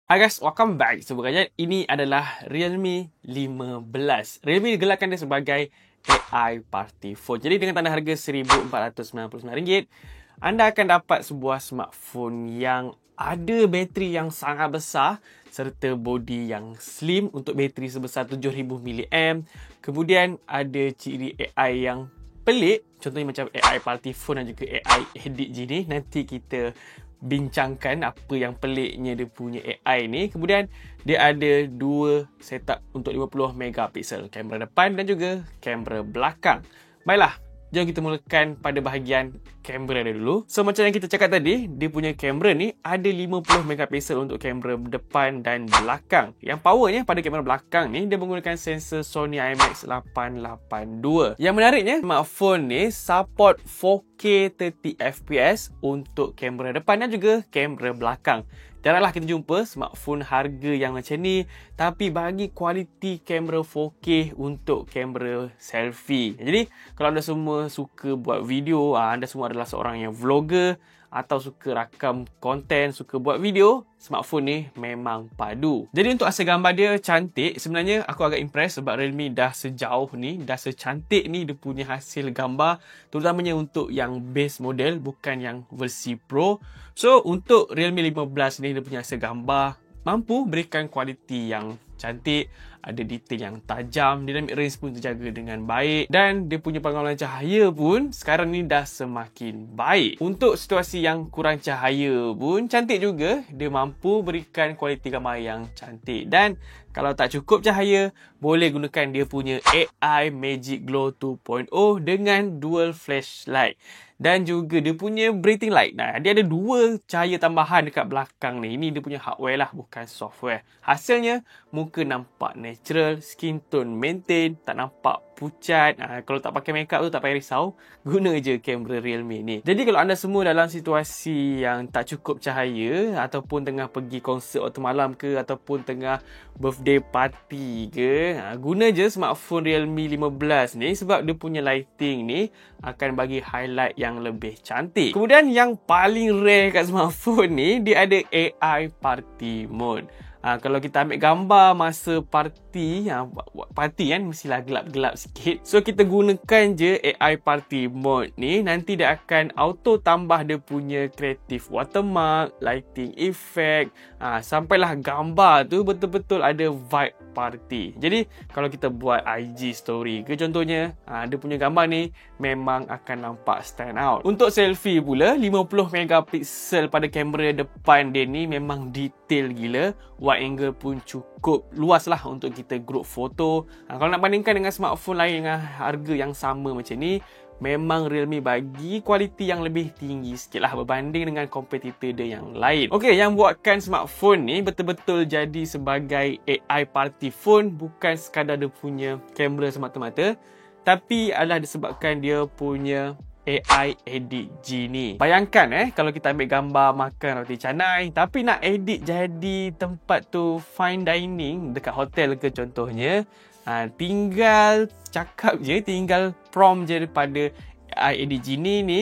Hi guys, welcome back. Sebenarnya ini adalah Realme 15. Realme digelarkan dia sebagai AI Party Phone. Jadi dengan tanda harga RM1,499, anda akan dapat sebuah smartphone yang ada bateri yang sangat besar serta body yang slim untuk bateri sebesar 7000 mAh. Kemudian ada ciri AI yang pelik, contohnya macam AI Party Phone dan juga AI Edit gini. Nanti kita bincangkan apa yang peliknya dia punya AI ni. Kemudian dia ada dua setup untuk 50 megapiksel, kamera depan dan juga kamera belakang. Baiklah, jom kita mulakan pada bahagian kamera dia dulu. So macam yang kita cakap tadi, dia punya kamera ni ada 50 megapiksel untuk kamera depan dan belakang. Yang powernya pada kamera belakang ni, dia menggunakan sensor Sony IMX882. Yang menariknya, smartphone ni support 4K 30fps untuk kamera depan dan juga kamera belakang. Jaranglah kita jumpa smartphone harga yang macam ni tapi bagi kualiti kamera 4K untuk kamera selfie. Jadi kalau anda semua suka buat video, anda semua adalah seorang yang vlogger atau suka rakam konten, suka buat video, smartphone ni memang padu. Jadi untuk hasil gambar dia cantik. Sebenarnya aku agak impress sebab Realme dah sejauh ni, dah secantik ni dia punya hasil gambar, terutamanya untuk yang base model, bukan yang versi Pro. So untuk Realme 15 ni dia punya hasil gambar mampu berikan kualiti yang cantik, ada detail yang tajam, dynamic range pun terjaga dengan baik dan dia punya pengawalan cahaya pun sekarang ni dah semakin baik. Untuk situasi yang kurang cahaya pun cantik juga, dia mampu berikan kualiti gambar yang cantik. Dan kalau tak cukup cahaya, boleh gunakan dia punya AI Magic Glow 2.0 dengan dual flashlight. Dan juga dia punya breathing light. Nah, dia ada dua cahaya tambahan dekat belakang ni. Ini dia punya hardware lah, bukan software. Hasilnya, muka nampak natural, skin tone maintain, tak nampak pucat. Kalau tak pakai makeup tu tak payah risau. Guna je kamera Realme ni. Jadi kalau anda semua dalam situasi yang tak cukup cahaya ataupun tengah pergi konsert waktu malam ke ataupun tengah birthday party ke, guna je smartphone Realme 15 ni sebab dia punya lighting ni akan bagi highlight yang lebih cantik. Kemudian yang paling rare kat smartphone ni, dia ada AI Party Mode. Kalau kita ambil gambar masa party kan mestilah gelap-gelap sikit. So kita gunakan je AI Party Mode ni, nanti dia akan auto tambah dia punya creative watermark, lighting effect, sampailah gambar tu betul-betul ada vibe party. Jadi kalau kita buat IG story ke contohnya, dia punya gambar ni memang akan nampak stand out. Untuk selfie pula, 50 megapiksel pada kamera depan dia ni memang detail gila. Wide angle pun cukup luas lah untuk kita group foto. Kalau nak bandingkan dengan smartphone lain dengan harga yang sama macam ni, memang Realme bagi kualiti yang lebih tinggi sikit lah berbanding dengan kompetitor dia yang lain. Okey, yang buatkan smartphone ni betul-betul jadi sebagai AI Party Phone bukan sekadar dia punya kamera semata-mata, tapi adalah disebabkan dia punya AI Edit Genie. Bayangkan kalau kita ambil gambar makan roti canai tapi nak edit jadi tempat tu fine dining dekat hotel ke contohnya, tinggal cakap je, tinggal prompt je daripada AI Edit Genie ni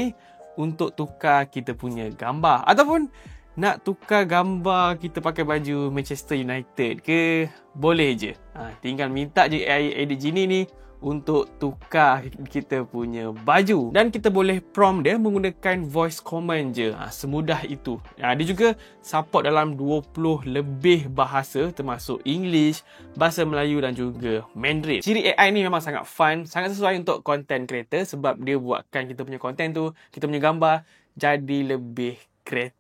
untuk tukar kita punya gambar. Ataupun nak tukar gambar kita pakai baju Manchester United ke, boleh je. Tinggal minta je AI Edit Genie ni untuk tukar kita punya baju. Dan kita boleh prompt dia menggunakan voice command je. Semudah itu. Dia juga support dalam 20 lebih bahasa termasuk English, bahasa Melayu dan juga Mandarin. Ciri AI ni memang sangat fun, sangat sesuai untuk content creator sebab dia buatkan kita punya content tu, kita punya gambar jadi lebih kreatif.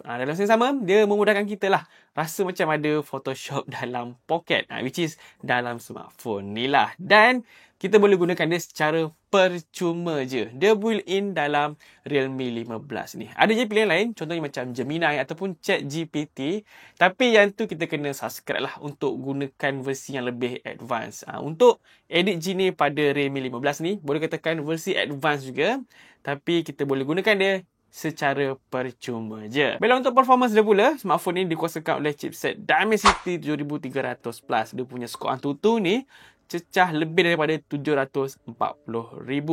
Dalam masa yang sama, dia memudahkan kita lah rasa macam ada Photoshop dalam poket, which is dalam smartphone ni lah. Dan kita boleh gunakan dia secara percuma je. Dia built-in dalam Realme 15 ni. Ada je pilihan lain, contohnya macam Gemini ataupun ChatGPT. Tapi yang tu kita kena subscribe lah untuk gunakan versi yang lebih advance. Untuk Edit Genie pada Realme 15 ni, boleh katakan versi advance juga. Tapi kita boleh gunakan dia secara percuma je. Bila untuk performance dia pula, smartphone ni dikuasakan oleh chipset Dimensity 7300 Plus. Dia punya skor Antutu ni cecah lebih daripada RM740,000.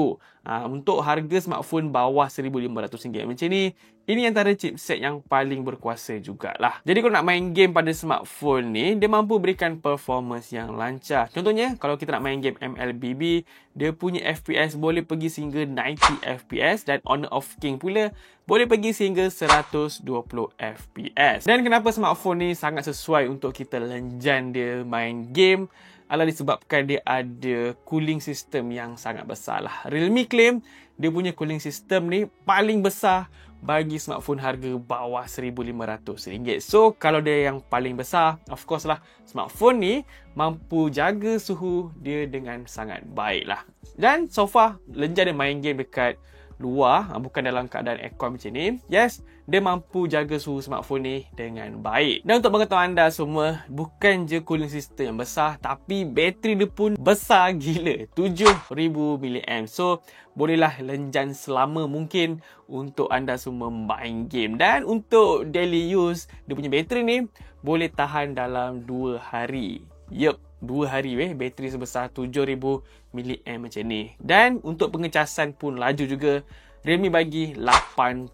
Untuk harga smartphone bawah RM1,500 macam ni, ini antara chipset yang paling berkuasa jugalah. Jadi kalau nak main game pada smartphone ni, dia mampu berikan performance yang lancar. Contohnya, kalau kita nak main game MLBB, dia punya FPS boleh pergi sehingga 90 FPS dan Honor of King pula boleh pergi sehingga 120 FPS. Dan kenapa smartphone ni sangat sesuai untuk kita lenjan dia main game adalah disebabkan dia ada cooling system yang sangat besar lah. Realme claim dia punya cooling system ni paling besar bagi smartphone harga bawah RM1,500. So, kalau dia yang paling besar, of course lah, smartphone ni mampu jaga suhu dia dengan sangat baik lah. Dan so far, lenjan dia main game dekat luar, bukan dalam keadaan aircon macam ni. Yes, dia mampu jaga suhu smartphone ni dengan baik. Dan untuk pengetahuan anda semua, bukan je cooling system yang besar, tapi bateri dia pun besar gila, 7,000 mAh. So, bolehlah lenjan selama mungkin untuk anda semua main game. Dan untuk daily use, dia punya bateri ni boleh tahan dalam 2 hari. Yup, 2 hari bateri sebesar 7,000 mAh macam ni. Dan untuk pengecasan pun laju juga. Realme bagi 80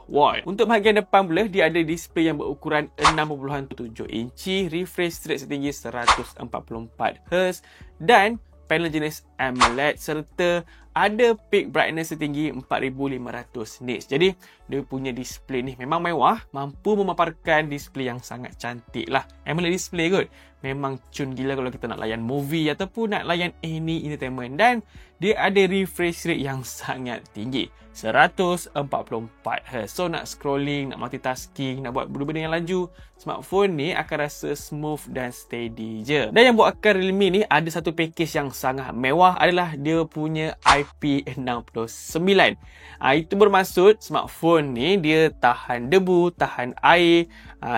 watt. Untuk bahagian depan pula, dia ada display yang berukuran 6.7 inci, refresh rate setinggi 144Hz dan panel jenis AMOLED serta ada peak brightness setinggi 4,500 nits. Jadi, dia punya display ni memang mewah, mampu memaparkan display yang sangat cantik lah. AMOLED display kot. Memang cun gila kalau kita nak layan movie ataupun nak layan any entertainment. Dan dia ada refresh rate yang sangat tinggi, 144Hz. So, nak scrolling, nak multitasking, nak buat benda-benda yang laju, smartphone ni akan rasa smooth dan steady je. Dan yang buatkan Realme ni ada satu package yang sangat mewah adalah dia punya IP69. Itu bermaksud smartphone ni dia tahan debu, tahan air,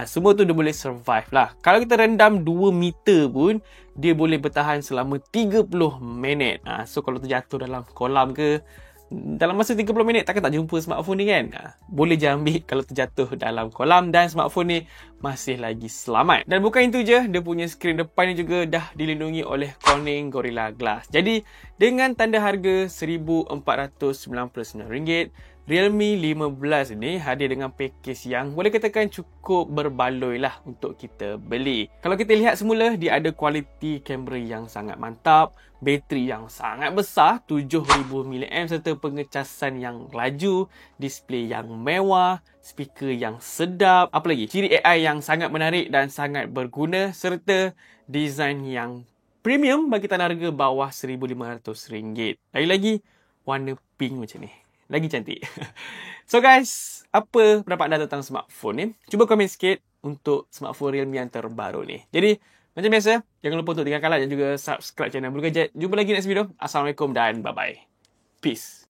semua tu dia boleh survive lah. Kalau kita rendam 2 meter pun, dia boleh bertahan selama 30 minit. So kalau terjatuh dalam kolam ke, dalam masa 30 minit takkan tak jumpa smartphone ni kan? Boleh je ambil kalau terjatuh dalam kolam dan smartphone ni masih lagi selamat. Dan bukan itu je, dia punya skrin depan ni juga dah dilindungi oleh Corning Gorilla Glass. Jadi dengan tanda harga RM1,499, Realme 15 ni hadir dengan package yang boleh katakan cukup berbaloi lah untuk kita beli. Kalau kita lihat semula, dia ada kualiti kamera yang sangat mantap, bateri yang sangat besar 7,000 mAh serta pengecasan yang laju, display yang mewah, speaker yang sedap, apa lagi? Ciri AI yang sangat menarik dan sangat berguna serta design yang premium bagi tanah harga bawah RM1,500. Lagi-lagi warna pink macam ni. Lagi cantik. So guys, apa pendapat anda tentang smartphone ni? Cuba komen sikit untuk smartphone Realme yang terbaru ni. Jadi, macam biasa, jangan lupa untuk tinggalkan like dan juga subscribe channel Bulu Gadget. Jumpa lagi next video. Assalamualaikum dan bye-bye. Peace.